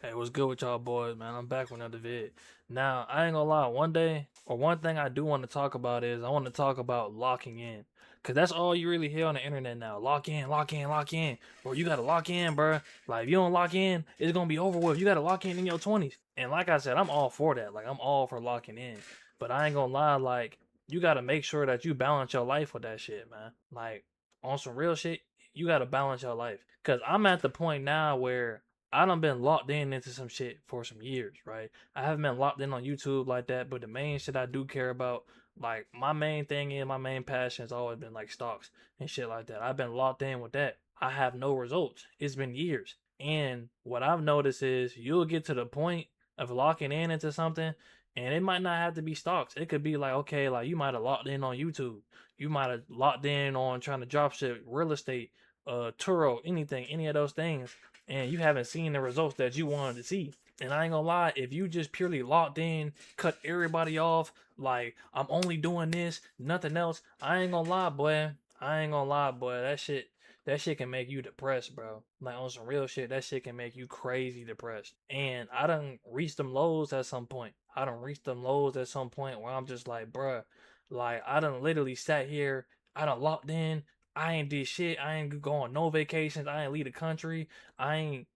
Hey, what's good with y'all boys, man? I'm back with another vid. Now, I ain't gonna lie, one day, or one thing I do want to talk about is I want to talk about locking in. Cause that's all you really hear on the internet now. Lock in, lock in, lock in. Bro, you gotta lock in, bro. Like, if you don't lock in, it's gonna be over with. You gotta lock in your 20s. And like I said, I'm all for that. Like, I'm all for locking in. But I ain't gonna lie, like, you gotta make sure that you balance your life with that shit, man. Like, on some real shit, you gotta balance your life. Cause I'm at the point now where I done been locked in into some shit for some years, right? I haven't been locked in on YouTube like that, but the main shit I do care about, like my main thing and my main passion has always been like stocks and shit like that. I've been locked in with that. I have no results. It's been years. And what I've noticed is you'll get to the point of locking in into something, and it might not have to be stocks. It could be like, okay, like you might have locked in on YouTube. You might have locked in on trying to drop ship, real estate, Turo, anything, any of those things, and you haven't seen the results that you wanted to see. And I ain't gonna lie, if you just purely locked in, cut everybody off, like I'm only doing this, nothing else, I ain't gonna lie, boy. I ain't gonna lie, boy. That shit can make you depressed, bro. Like on some real shit, that shit can make you crazy depressed. And I done reached them lows at some point. I done reached them lows at some point where I'm just like, bruh, like I done literally sat here, I done locked in, I ain't did shit. I ain't go on no vacations. I ain't leave the country. I ain't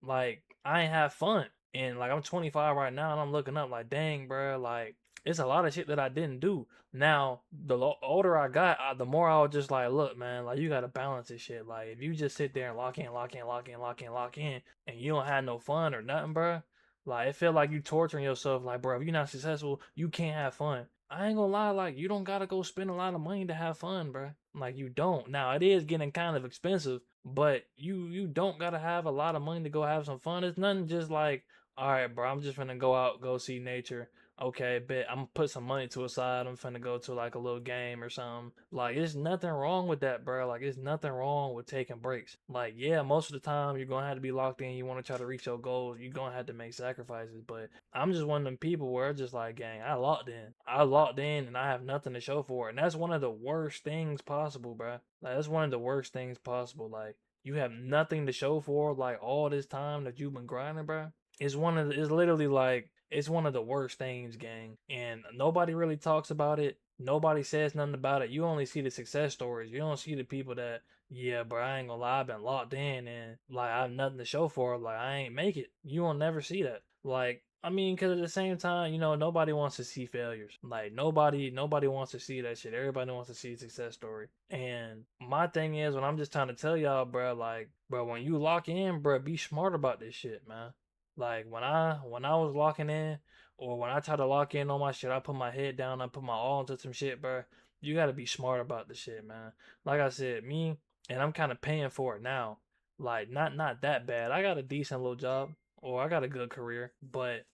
have fun. And like I'm 25 right now, and I'm looking up like, dang, bro, like it's a lot of shit that I didn't do. Now, older I got, the more I was just like, look, man, like you gotta balance this shit. Like if you just sit there and lock in, lock in, lock in, lock in, lock in, and you don't have no fun or nothing, bro, like it feel like you torturing yourself. Like, bro, if you're not successful, you can't have fun. I ain't gonna lie, like you don't gotta go spend a lot of money to have fun, bro. Like you don't. Now it is getting kind of expensive, but you don't gotta have a lot of money to go have some fun. It's nothing just like, all right, bro, I'm just gonna go out, go see nature. Okay, bet I'm gonna put some money to a side. I'm finna go to like a little game or something. Like, there's nothing wrong with that, bro. Like, there's nothing wrong with taking breaks. Like, yeah, most of the time you're gonna have to be locked in. You want to try to reach your goals. You're gonna have to make sacrifices. But I'm just one of them people where it's just like, gang, I locked in. I locked in, and I have nothing to show for it. And that's one of the worst things possible, bro. Like, that's one of the worst things possible. Like, you have nothing to show for, like all this time that you've been grinding, bro. It's literally like it's one of the worst things, gang. And nobody really talks about it. Nobody says nothing about it. You only see the success stories. You don't see the people that, yeah, bro, I ain't gonna lie, I've been locked in and like I have nothing to show for it. Like I ain't make it. You will never see that. Like I mean, because at the same time, nobody wants to see failures. Like nobody wants to see that shit. Everybody wants to see a success story. And my thing is, when I'm just trying to tell y'all, bro, like, bro, when you lock in, bro, be smart about this shit, man. Like when I was locking in, or when I try to lock in on my shit, I put my head down, I put my all into some shit, bro. You gotta be smart about the shit, man. Like I said, me, and I'm kind of paying for it now. Like not that bad. I got a decent little job, or I got a good career, but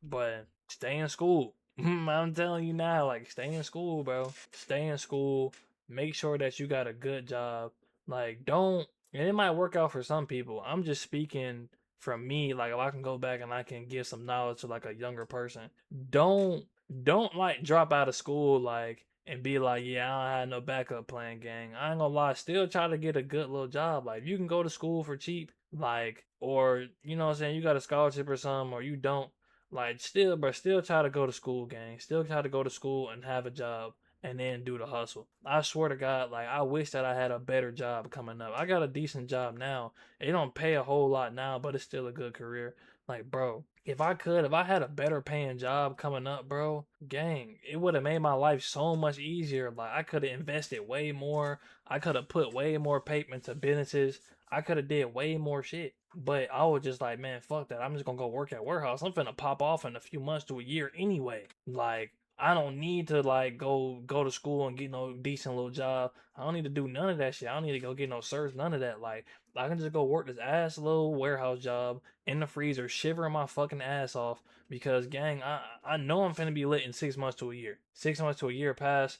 stay in school. I'm telling you now, like stay in school, bro. Stay in school. Make sure that you got a good job. Like don't, and it might work out for some people. I'm just speaking from me, like if I can go back and I can give some knowledge to like a younger person, don't don't like drop out of school like and be like, yeah, I don't have no backup plan, gang. I ain't gonna lie, still try to get a good little job. Like if you can go to school for cheap, like or you know what I'm saying, you got a scholarship or something, or you don't, like still, but still try to go to school, gang. Still try to go to school and have a job and then do the hustle. I swear to God, like I wish that I had a better job coming up. I got a decent job now. It don't pay a whole lot now, but it's still a good career. Like, bro, if I had a better paying job coming up, bro, gang, it would have made my life so much easier. Like, I could have invested way more. I could have put way more paper into businesses. I could have did way more shit. But I was just like, man, fuck that. I'm just gonna go work at warehouse. I'm finna pop off in a few months to a year anyway. Like, I don't need to like go to school and get no decent little job. I don't need to do none of that shit. I don't need to go get no certs, none of that. Like I can just go work this ass little warehouse job in the freezer, shivering my fucking ass off because gang, I know I'm finna be lit in 6 months to a year. 6 months to a year pass.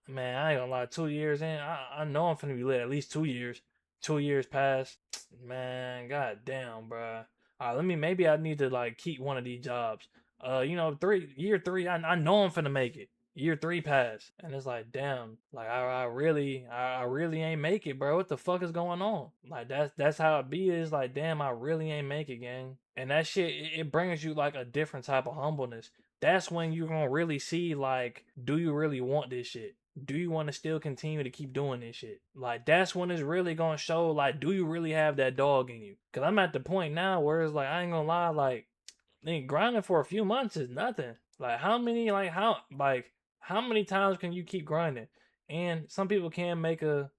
Man, I ain't gonna lie, 2 years in, I know I'm finna be lit at least 2 years. 2 years pass. Man, god damn, bruh. Alright, maybe I need to like keep one of these jobs. 3 year 3, I know I'm finna make it. year 3 passed, and it's like, damn, like I really ain't make it, bro. What the fuck is going on? Like that's how it be. Is like, damn, I really ain't make it, gang. And that shit, it brings you like a different type of humbleness. That's when you're gonna really see, like, do you really want this shit? Do you want to still continue to keep doing this shit? Like, that's when it's really gonna show, like, do you really have that dog in you? Cause I'm at the point now where it's like, I ain't gonna lie, like, grinding for a few months is nothing. Like, how many times can you keep grinding? And some people can make a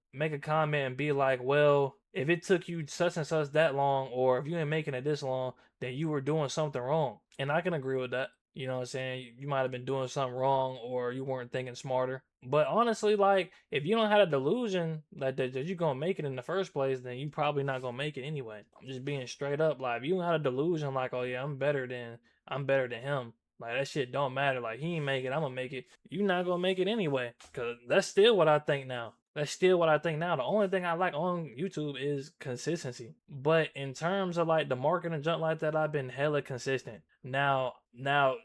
comment and be like, well, if it took you such and such that long, or if you ain't making it this long, then you were doing something wrong. And I can agree with that. You know what I'm saying? You might have been doing something wrong, or you weren't thinking smarter. But honestly, like, if you don't have a delusion that you're gonna make it in the first place, then you probably not gonna make it anyway. I'm just being straight up. Like, if you don't have a delusion like, oh yeah, I'm better than him. Like, that shit don't matter. Like, he ain't make it, I'm gonna make it. You not gonna make it anyway. Cause that's still what I think now. That's still what I think now. The only thing I like on YouTube is consistency. But in terms of like the marketing and junk like that, I've been hella consistent. Now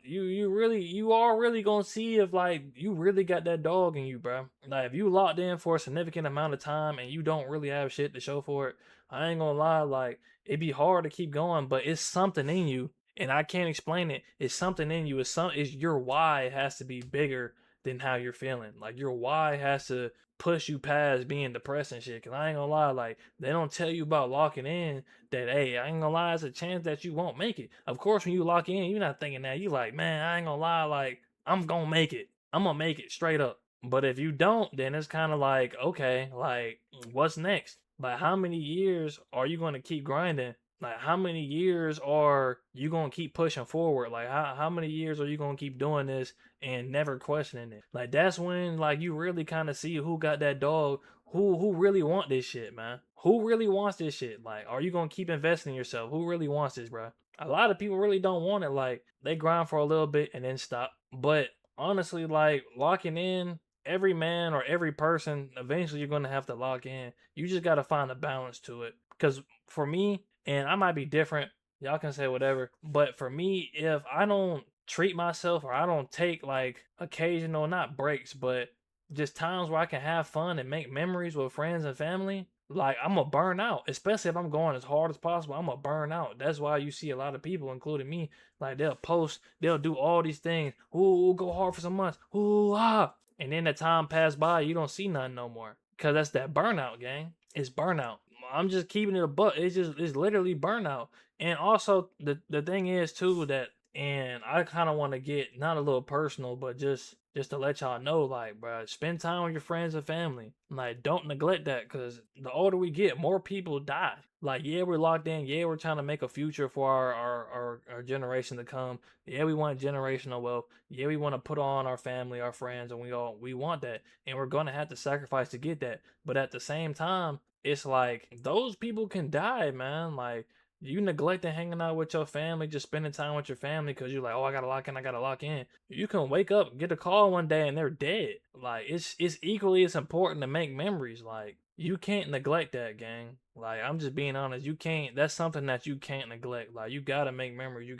you are really gonna see if like you really got that dog in you, bro. Like, if you locked in for a significant amount of time and you don't really have shit to show for it, I ain't gonna lie, like, it'd be hard to keep going, but it's something in you, and I can't explain it. It's something in you. It's your why has to be bigger than how you're feeling. Like, your why has to push you past being depressed and shit. Cause I ain't gonna lie, like, they don't tell you about locking in that, hey, I ain't gonna lie, it's a chance that you won't make it. Of course, when you lock in, you're not thinking that. You like, man, I ain't gonna lie, like, I'm gonna make it. I'm gonna make it straight up. But if you don't, then it's kind of like, okay, like, what's next? Like, how many years are you gonna keep grinding? Like, how many years are you gonna keep pushing forward? Like, how many years are you gonna keep doing this and never questioning it? Like, that's when, like, you really kind of see who got that dog, who really want this shit, man. Who really wants this shit? Like, are you gonna keep investing in yourself? Who really wants this, bro? A lot of people really don't want it. Like, they grind for a little bit and then stop. But honestly, like, locking in, every man or every person, eventually you're gonna have to lock in. You just gotta find a balance to it. Because for me, and I might be different, y'all can say whatever, but for me, if I don't treat myself, or I don't take like occasional, not breaks, but just times where I can have fun and make memories with friends and family, like, I'm gonna burn out. Especially if I'm going as hard as possible, I'm gonna burn out. That's why you see a lot of people, including me, like, they'll post, they'll do all these things. Ooh, go hard for some months. Ooh, ah. And then the time pass by, you don't see nothing no more. Cause that's that burnout, gang. It's burnout. I'm just keeping it a buck. It's literally burnout. And also the thing is too that, and I kind of want to get not a little personal, but just to let y'all know, like, bro, spend time with your friends and family. Like, don't neglect that, because the older we get, more people die. Like, yeah, we're locked in. Yeah, we're trying to make a future for our generation to come. Yeah, we want generational wealth. Yeah, we want to put on our family, our friends, and we want that, and we're gonna have to sacrifice to get that. But at the same time, it's like those people can die, man. Like, you neglecting hanging out with your family, just spending time with your family because you're like, oh, I gotta lock in, I gotta lock in. You can wake up, get a call one day, and they're dead. Like, it's equally as important to make memories. Like, you can't neglect that, gang. Like, I'm just being honest. You can't. That's something that you can't neglect. Like, you gotta make memories. You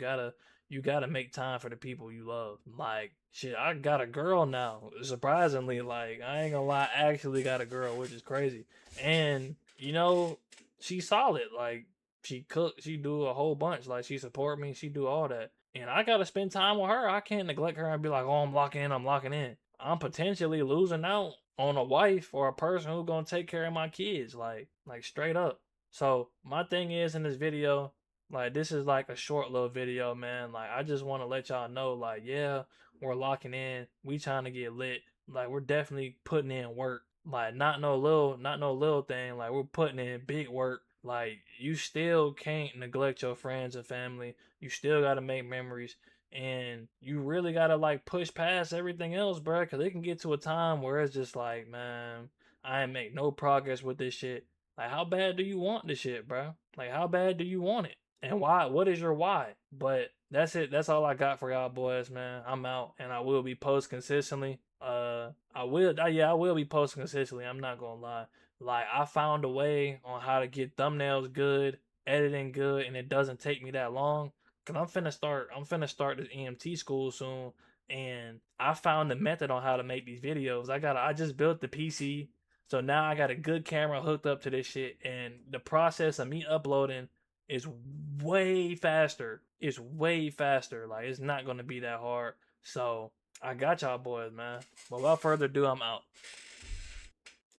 gotta make time for the people you love. Like, shit, I got a girl now. Surprisingly, like, I ain't gonna lie, I actually got a girl, which is crazy. And she's solid. Like, she cook, she do a whole bunch. Like, she support me, she do all that. And I gotta spend time with her. I can't neglect her and be like, oh, I'm locking in, I'm locking in. I'm potentially losing out on a wife or a person who's gonna take care of my kids. Like straight up. So my thing is, in this video, like, this is like a short little video, man. Like, I just want to let y'all know, like, yeah, we're locking in. We trying to get lit. Like, we're definitely putting in work. Like, not no little thing. Like, we're putting in big work. Like, you still can't neglect your friends and family. You still gotta make memories. And you really gotta, like, push past everything else, bro. Cause it can get to a time where it's just like, man, I ain't make no progress with this shit. Like, how bad do you want this shit, bro? Like, how bad do you want it? And why? What is your why? But that's it. That's all I got for y'all boys, man. I'm out, and I will be posting consistently. I will be posting consistently. I'm not gonna lie. Like, I found a way on how to get thumbnails good, editing good, and it doesn't take me that long. Cause I'm finna start this EMT school soon, and I found the method on how to make these videos. I just built the PC, so now I got a good camera hooked up to this shit, and the process of me uploading is way faster. It's way faster. Like it's not gonna be that hard. So I got y'all boys, man. But without further ado, I'm out.